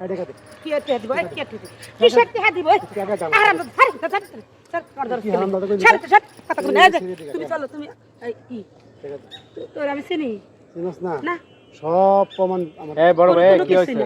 টাকা দে কি টিয়া দিব কি টিয়া দিব কিসের টিয়া দিব আরাম ধর ধর স্যার কর ধর ছাড় ছাড় কথা কই না তুমি চলো তুমি এই কি তোর আমি চিনি চিনস না না সব প্রমাণ আমার এই বড় ভাই কি হইছে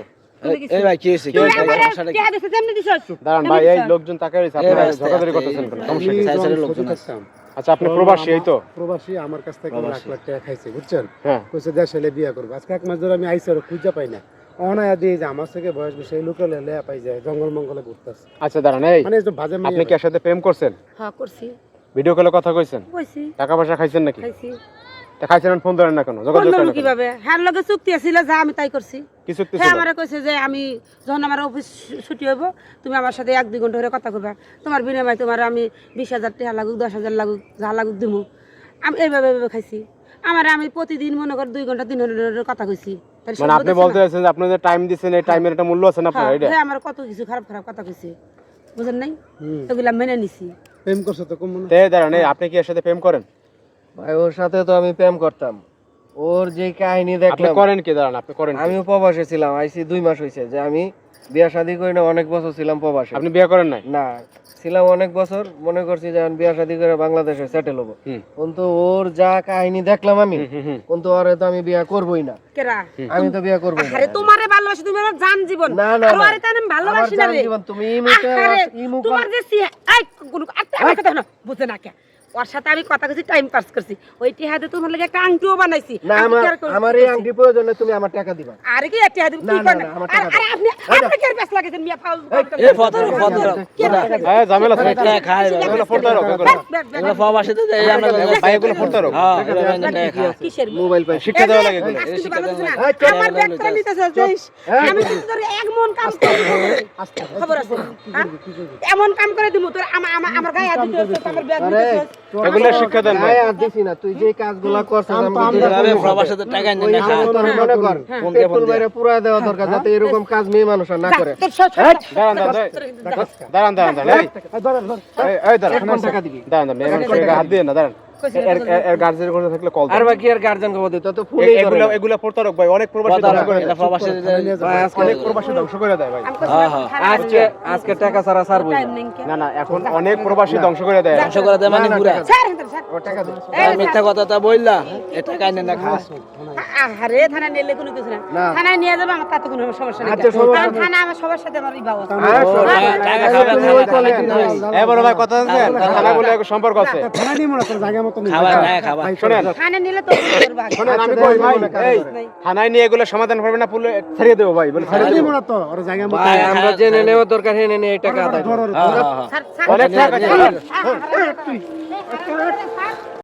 এই ভাই কি হইছে কি সমস্যাটা কি টিয়া দিছ যেমনি দিছস দাঁড়ান ভাই এই লোকজন তাকাই রইছে আপনারা ঝগড়াঝাড়ি করতেছেন কেন সমস্যা কি সাইজের লোকজন আছে। আচ্ছা আপনি প্রবাসী এই তো প্রবাসী আমার কাছ থেকে লাখ লাখ টাকা খাইছে বুঝছেন হ্যাঁ কইছে দেশে এলে বিয়া করব আজকে এক মাস ধরে আমি আইছি আর খুঁজে পাই না অনায়া দিয়ে যে আমার থেকে বয়স বেশি এই লোকে লেয়া পাই যায় জঙ্গল মঙ্গলে ঘুরতাছে আচ্ছা দাঁড়ান এই মানে এই যে ভাজে আপনি কি এর সাথে প্রেম করছেন হ্যাঁ করছি ভিডিও কলে কথা কইছেন কইছি টাকা পয়সা খাইছেন নাকি খাইছি তা খাইছেন ফোন ধরেন না কেন যোগাযোগ বললো করেন না কেন? কিভাবে হ্যাঁ লগে চুক্তি আছিল যা আমি তাই করছি কি চুক্তি হ্যাঁ ছিল আমারে কইছে যে আমি যখন আমার অফিস ছুটি হইব তুমি আমার সাথে 1-2 ঘন্টা ধরে কথা কইবা তোমার বিনিময়ে তোমার আমি 20,000 টাকা লাগুক 10,000 লাগুক যা লাগুক দিমু আমি এইভাবে খাইছি আমি প্রতিদিন মনে কর 2 ঘন্টা 3 ঘন্টা ধরে কথা কইছি তার মানে আপনি বলতে চাইছেন যে আপনি যে টাইম দিবেন এই টাইমের একটা মূল্য আছে না আপনার এটা হ্যাঁ আমার কত কিছু খারাপ খারাপ কথা কইছে বুঝেন নাই এগুলা মেনে নিছি প্রেম করছে তো কম মনে তে দাঁড়ান এই আপনি কি এর সাথে প্রেম করেন ভাই ওর সাথে তো আমি প্রেম করতাম ওর যে কাহিনী আপনি দেখলাম করেন কি দাঁড়ান আপনি করেন কি? আমি প্রবাসে ছিলাম আইছি 2 মাস হইছে যে আমি বিয়া শাদী করি না অনেক বছর ছিলাম প্রবাসে আপনি বিয়ে করেন নাই না ছিলাম অনেক বছর মনে করছি যে আমি বিয়া শাদী করে বাংলাদেশে সেটেল হবো হুম। কিন্তু ওর যা কাহিনী দেখলাম আমি হুম। কিন্তু ওরে তো আমি বিয়া করবই না কেরা আমি তো বিয়া করবই না আরে তোমারে ভালোবাসি তুমি আমার জান জীবন না, না, আর না। আরে তাই আমি ভালোবাসি না আমার রে জান জীবন, তুমি ইমুতে আরে, ইমু তোমার যে এই কোন একটা কথা না বুঝে না কে ওর সাথে আমি কথা কইছি টাইম পাস করছি ওই টিহাতে তোমার লাগি একটা আংটিও বানাইছি না আমি আমার কি আর করব? আমার এই আংটি প্রয়োজনে তুমি আমার টাকা দিবা আরে কি টিহা দিব না, কি না, করেন না, আমার আরে টাকা দাও। আপনি কি আর ব্যস্ত লাগেছেন মিয়া ফাউল এ ফতর হ্যাঁ ঝামেলা আছে টাকা খায় এগুলো ফোন ধরো এগুলো প্রবাসীতে দেয় আমরা ভাই এগুলো ফোন ধরো হ্যাঁ এগুলো টাকা খায় কিসের মোবাইল পাই শিক্ষা দেওয়া লাগে এগুলো আমার ব্যাগটা নিতেছ যাইস আমি কিন্তু তোর এক মন কাম করে খবর আছে হ্যাঁ? এমন কাম করে দিমু তোর আমার গায়ে হাত দিতে আমার ব্যাগ নিতেছ এগুলো শিক্ষা দেন ভাই আর দিছি না তুই যে কাজগুলা করছিস আমি এভাবে প্রবাসীতে টাকা নিয়ে না খায় তোর মনে কর পেট্রোল বাইরে পুরা দেওয়া দরকার যাতে এরকম কাজ মেয়ে মানুষ আর না করে তোর সব দাঁড়ান এই দাঁড়ান কোন টাকা দিবি দাঁড়ান মেহমান করে হাত দিয়ে না দাঁড়ান এর গার্জেনের কোনো থাকলে কল আর বাকি আর গার্জিয়ান কব দিত তো ফুলেই করে এগুলো এগুলো পড়তারক ভাই অনেক প্রবাসী ধ্বংস করে দেয় প্রবাসীতে অনেক প্রবাসী ধ্বংস করে দেয় ভাই আজকে আজকে টাকা ছাড়া ছাড়বই না না এখন অনেক প্রবাসী ধ্বংস করে দেয় ধ্বংস করে দেয় মানে পুরা ও টাকা দে মিথ্যা কথাটা বললা এ টাকা নিয়ে না খায় আরে থানা নিলে কোনো কিছু না না। থানায় নিয়ে যাবে আমার তাতে কোনো সমস্যা নেই আচ্ছা, সমস্যা কারণ থানা আমার সবার সাথে আমার বিবাহ আছে টাকা খাবে চলে কিন্তু এ বড় ভাই কথা আছে থানা বলে এক সম্পর্ক আছে থানা নিয়ে মনে তোর জায়গা মতো নিয়ে খাবার না খাবার শুনেন থানা নিলে তো করবা শুনেন আমি কই ভাই এই থানায় নিয়ে এগুলো সমাধান করবে না পুলে ছেড়ে দেবো ভাই বলে ছেড়ে থানা নিয়ে দেবো মনে তো ওর জায়গা মতো ভাই আমরা জেনে নেওয়া দরকার হেনে নিয়ে এই টাকা আদায় করো। হ্যাঁ হ্যাঁ অনেক টাকা